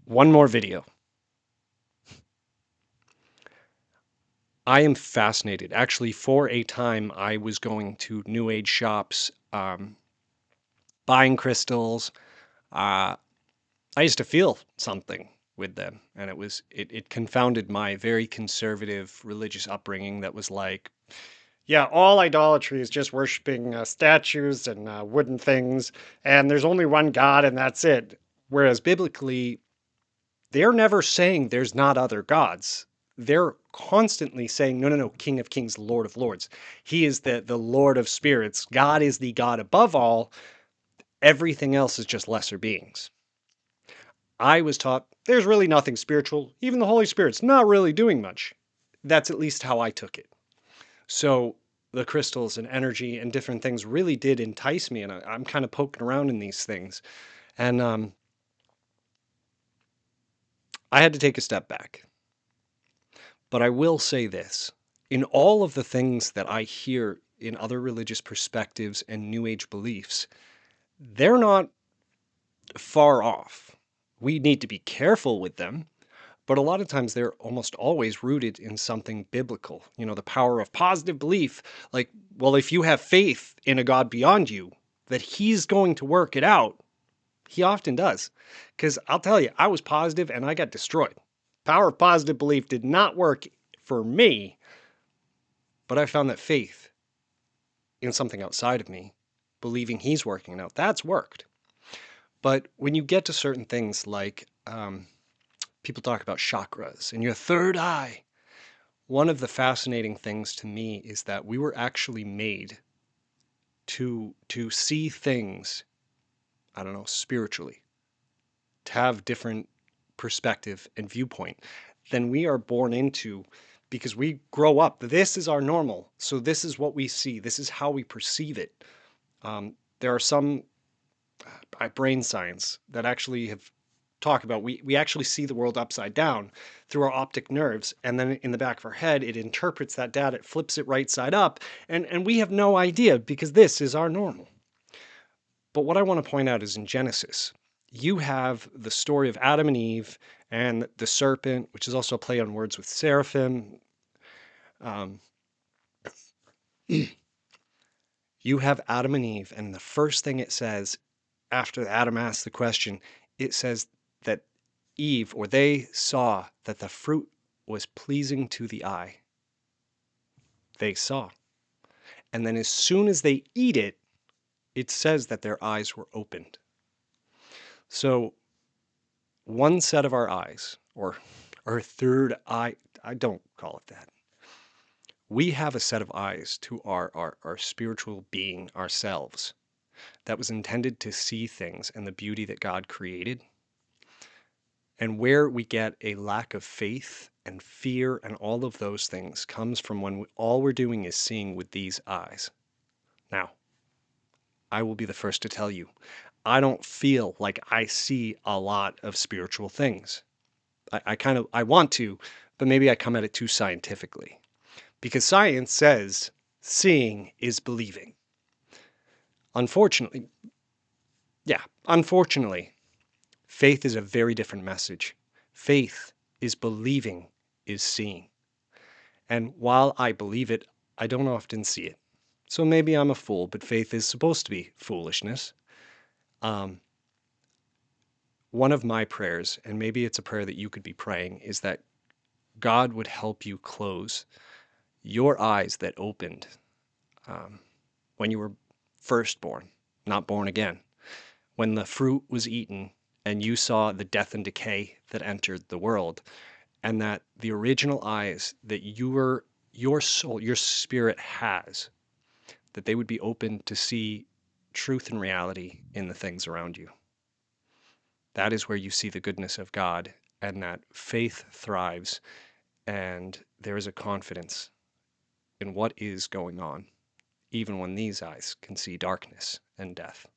One more video. I am fascinated. Actually, for a time, I was going to New Age shops, buying crystals. Uh, I used to feel something with them, and it confounded my very conservative religious upbringing that was like, yeah, all idolatry is just worshiping statues and wooden things, and there's only one God, and that's it. Whereas biblically, they're never saying there's not other gods. They're constantly saying, no, no, no, King of Kings, Lord of Lords. He is the Lord of Spirits. God is the God above all. Everything else is just lesser beings. I was taught there's really nothing spiritual. Even the Holy Spirit's not really doing much. That's at least how I took it. So the crystals and energy and different things really did entice me, and I'm kind of poking around in these things. And I had to take a step back. But I will say this, in all of the things that I hear in other religious perspectives and New Age beliefs, they're not far off. We need to be careful with them, but a lot of times they're almost always rooted in something biblical. You know, the power of positive belief. Like, well, if you have faith in a God beyond you, that He's going to work it out, He often does. Because I'll tell you, I was positive and I got destroyed. Power of positive belief did not work for me. But I found that faith in something outside of me, believing He's working it out, that's worked. But when you get to certain things like people talk about chakras and your third eye, one of the fascinating things to me is that we were actually made to see things, I don't know, spiritually, to have different perspective and viewpoint than we are born into because we grow up. This is our normal. So this is what we see. This is how we perceive it. There are some brain science that actually have talked about we actually see the world upside down through our optic nerves, and then in the back of our head it interprets that data, it flips it right side up, and we have no idea because this is our normal. But what I want to point out is in Genesis, you have the story of Adam and Eve and the serpent, which is also a play on words with seraphim. Um, you have Adam and Eve, and the first thing it says after Adam asks the question, it says that Eve, or they saw that the fruit was pleasing to the eye. They saw. And then as soon as they eat it, it says that their eyes were opened. So one set of our eyes, or our third eye, I don't call it that. We have a set of eyes to our spiritual being, ourselves, that was intended to see things and the beauty that God created. And where we get a lack of faith and fear and all of those things comes from when all we're doing is seeing with these eyes. Now, I will be the first to tell you, I don't feel like I see a lot of spiritual things. I want to, but maybe I come at it too scientifically. Because science says seeing is believing. Unfortunately, unfortunately, faith is a very different message. Faith is believing, is seeing. And while I believe it, I don't often see it. So maybe I'm a fool, but faith is supposed to be foolishness. Um, one of my prayers, and maybe it's a prayer that you could be praying, is that God would help you close your eyes that opened when you were first born, not born again, when the fruit was eaten and you saw the death and decay that entered the world, and that the original eyes that your soul, your spirit has, that they would be open to see truth and reality in the things around you. That is where you see the goodness of God, and that faith thrives, and there is a confidence in what is going on, even when these eyes can see darkness and death.